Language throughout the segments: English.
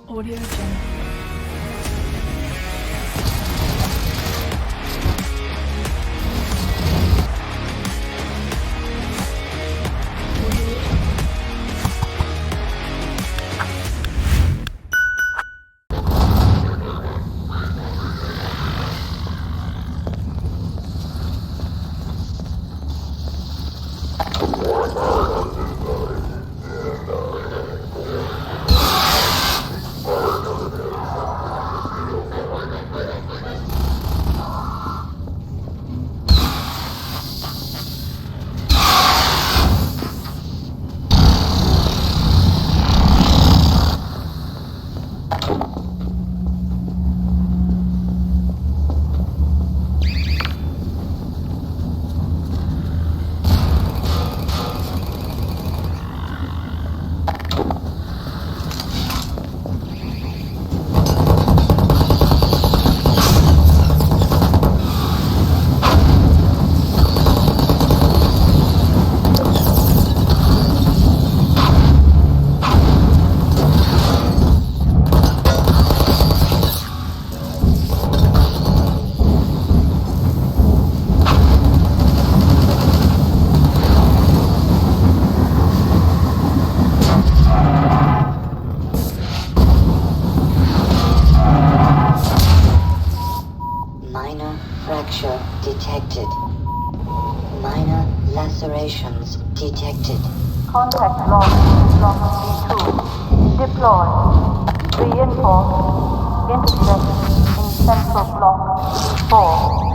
Audio Jungle. Fracture detected. Minor lacerations detected. Contact log Block B2. Deploy. Reinforce. Intercept in Central Block 4.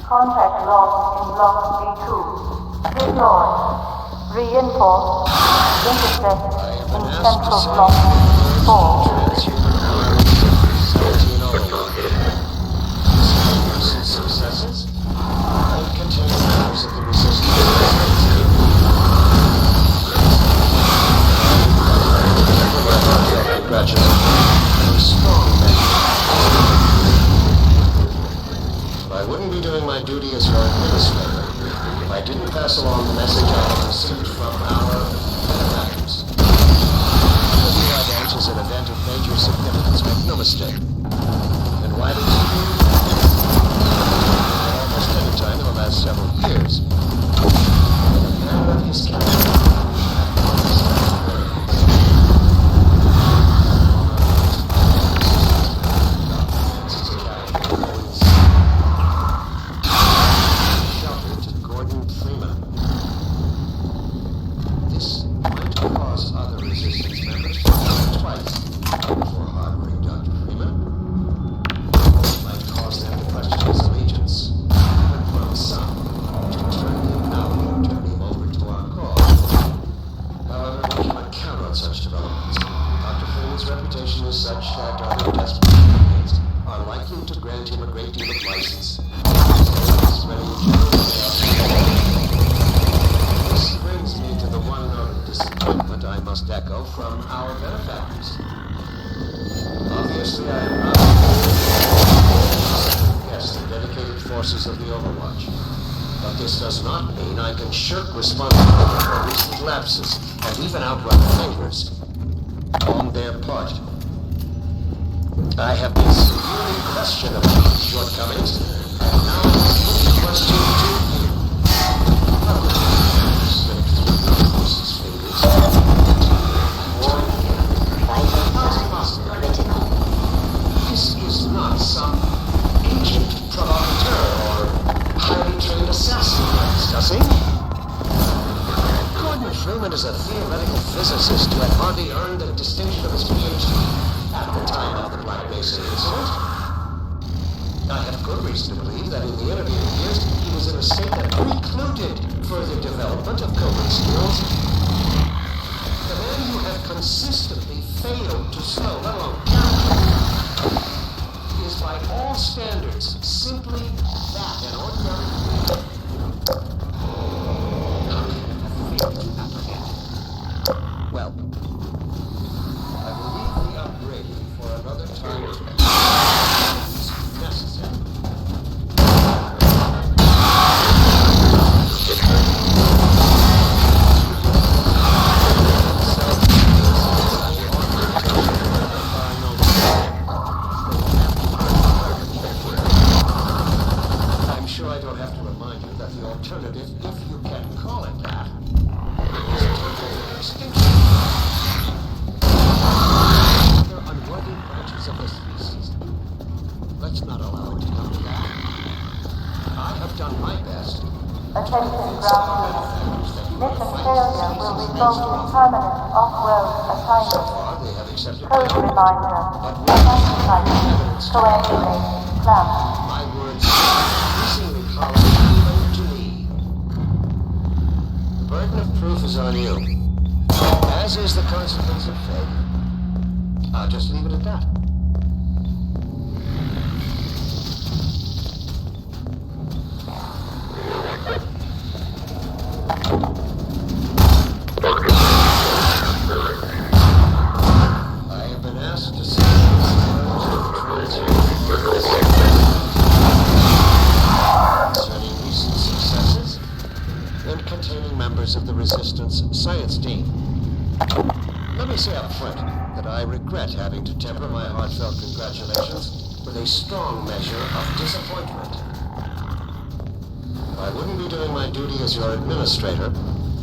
Contact log in Block B2. Deploy. Reinforce. Intercept in Central Block 4. Successes? And continue members of the resistance. Congratulations. Strong men. I wouldn't be doing my duty as your administrator if I didn't pass along the message I have received from our benefactors. The event is an event of major significance, make no mistake. And why did you do almost any time in the last several years? And of his character. But this does not mean I can shirk responsibility for recent lapses and even outrun failures on their part. I have been severely questioned about these shortcomings, and now I must put the question to you. How could you slip through your boss's fingers? This is not some agent provocateur or highly trained assassin we're discussing. Gordon Freeman is a theoretical physicist who had hardly earned the distinction of his PhD at the time of the Black Mesa incident. I have good reason to believe that in the intervening years he was in a state that precluded further development of covert skills. The man you have consistently failed to slow, let alone capture, is by all standards simply that, an ordinary man. Well, I will leave the upgrading for another time if necessary. I'm sure I don't have to remind you that the alternative, if you can call it that, is total extinction. Other unworthy branches of the species. Let's not allow it to come to that. I have done my best. Attention ground unit. Mission failure will result in permanent off-road assignment. So far, they have accepted Code my reminder. but Anti-type. Coagulate. Clamp. my words increasingly colorful even to me. The burden of proof is on you, as is the consequence of failure. I'll just leave it at that. I have been asked to say concerning recent successes and containing members of the Resistance science team. Let me say up front that I regret having to temper my heartfelt congratulations with a strong measure of disappointment. I wouldn't be doing my duty as your administrator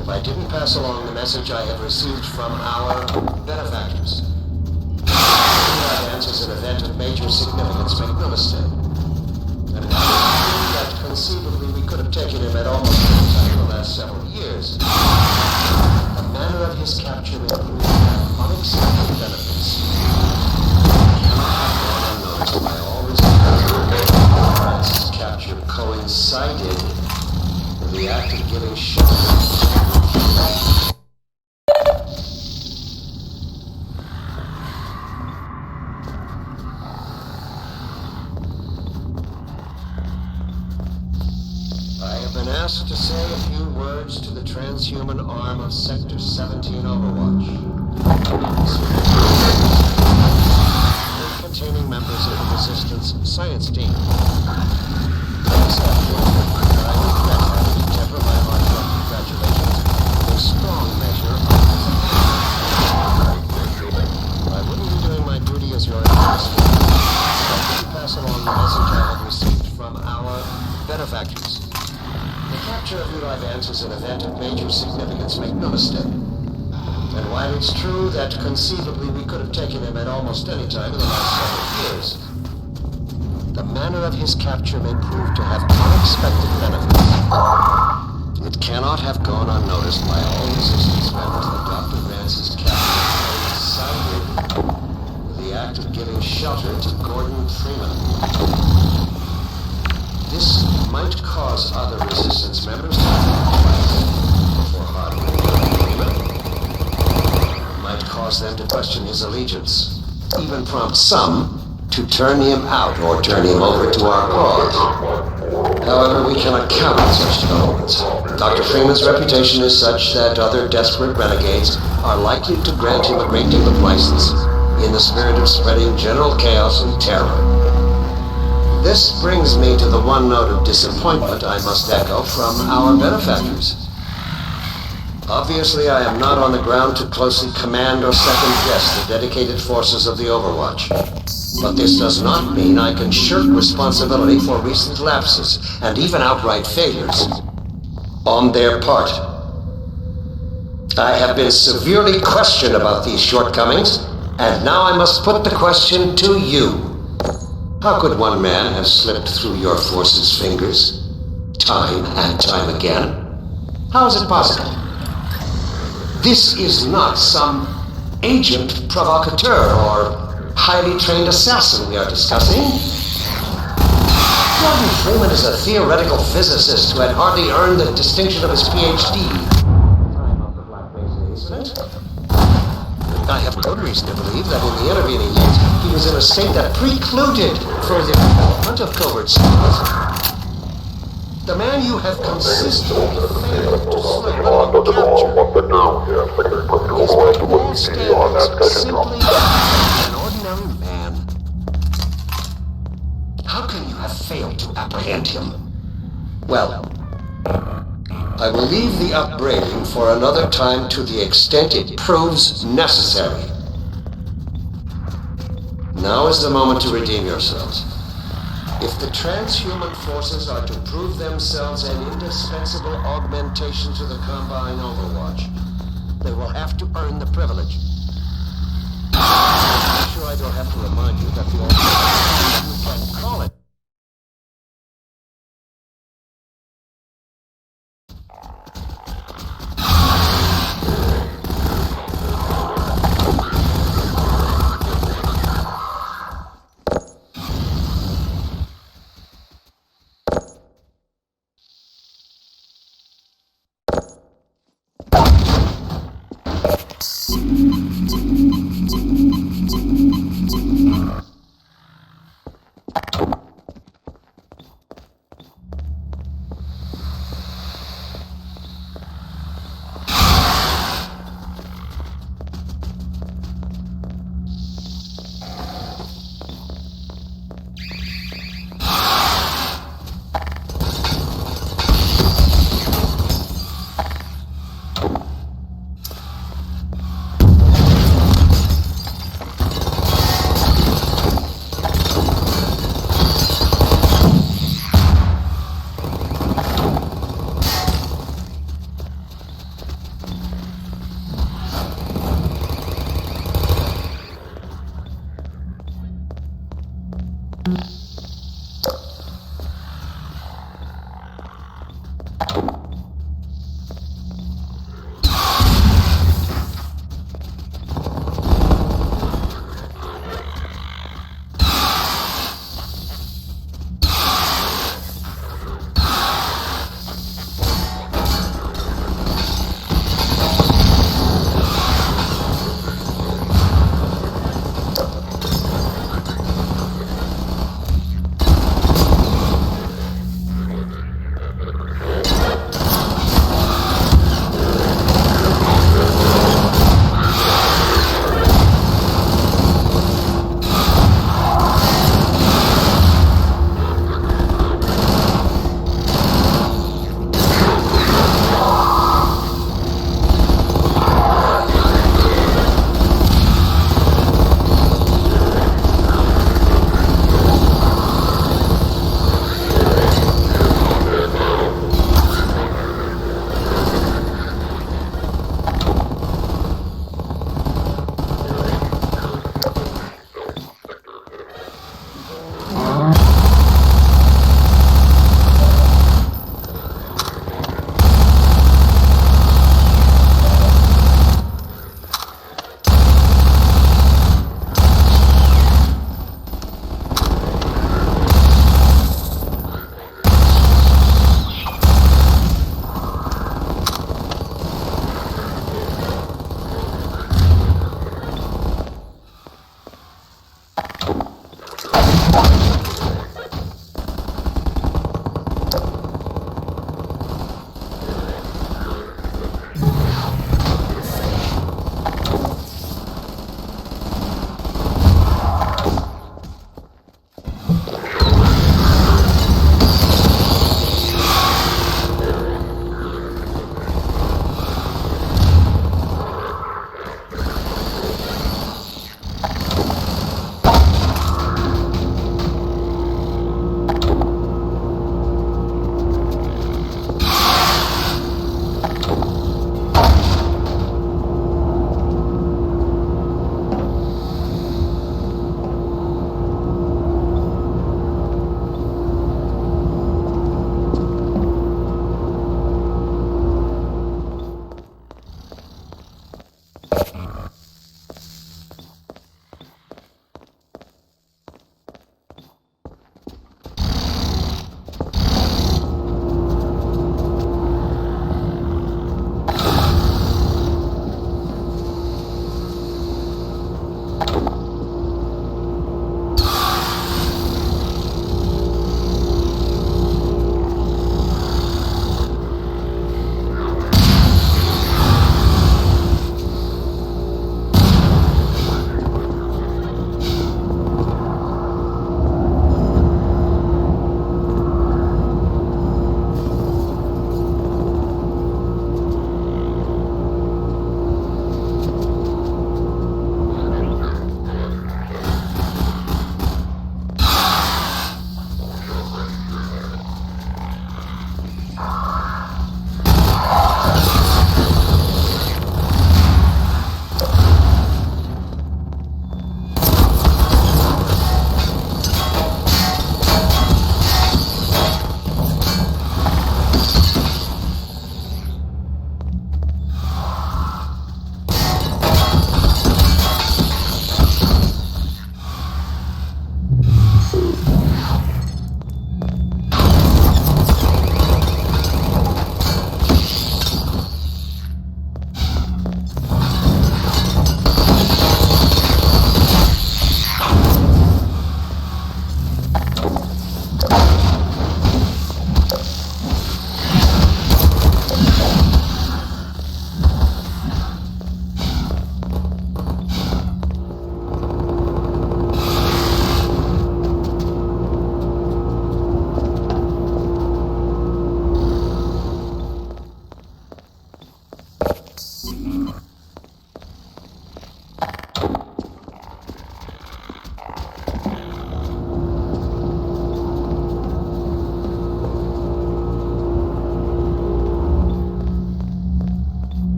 if I didn't pass along the message I have received from our benefactors. That answers an event of major significance, make no mistake. And while it's true that conceivably we could have taken him at almost any time in the last several years, the manner of his capture may prove to have unexpected benefits. It cannot have gone unnoticed by all respectable Francis' capture coincided with the act of giving shelter. I have been asked to say a few words to the transhuman arm of Sector 17 Overwatch, and containing members of the Resistance science team. This afternoon, I regret having to temper my heartfelt congratulations with a strong measure of disappointment. I wouldn't be doing my duty as your administrator if I didn't pass along the message I have received from our benefactors. The capture of Eli Vance is an event of major significance, make no mistake. And while it's true that conceivably we could have taken him at almost any time in the last several years, the manner of his capture may prove to have unexpected benefits. It cannot have gone unnoticed by all resistance members that Dr. Vance's capture coincided with the act of giving shelter to Gordon Freeman. This might cause other resistance members to think before harboring Freeman. Might cause them to question his allegiance, even prompt some to turn him out or turn him over to our cause. However, we cannot count on such developments. Dr. Freeman's reputation is such that other desperate renegades are likely to grant him a great deal of license in the spirit of spreading general chaos and terror. This brings me to the one note of disappointment I must echo from our benefactors. Obviously, I am not on the ground to closely command or second-guess the dedicated forces of the Overwatch. But this does not mean I can shirk responsibility for recent lapses, and even outright failures, on their part. I have been severely questioned about these shortcomings, and now I must put the question to you. How could one man have slipped through your forces' fingers, time and time again? How is it possible? This is not some agent provocateur or highly trained assassin we are discussing. Gordon Freeman is a theoretical physicist who had hardly earned the distinction of his PhD. Time of the Black Mesa incident. I have good reason to believe that in the intervening years, he was in a state that precluded further development of covert skills. The man you have consistently failed to slow and capture is by all standards simply an ordinary man. How can you have failed to apprehend him? Well, I will leave the upbraiding for another time to the extent it proves necessary. Now is the moment to redeem yourselves. If the transhuman forces are to prove themselves an indispensable augmentation to the Combine Overwatch, they will have to earn the privilege. I'm sure I don't have to remind you that the alternative, you can call it,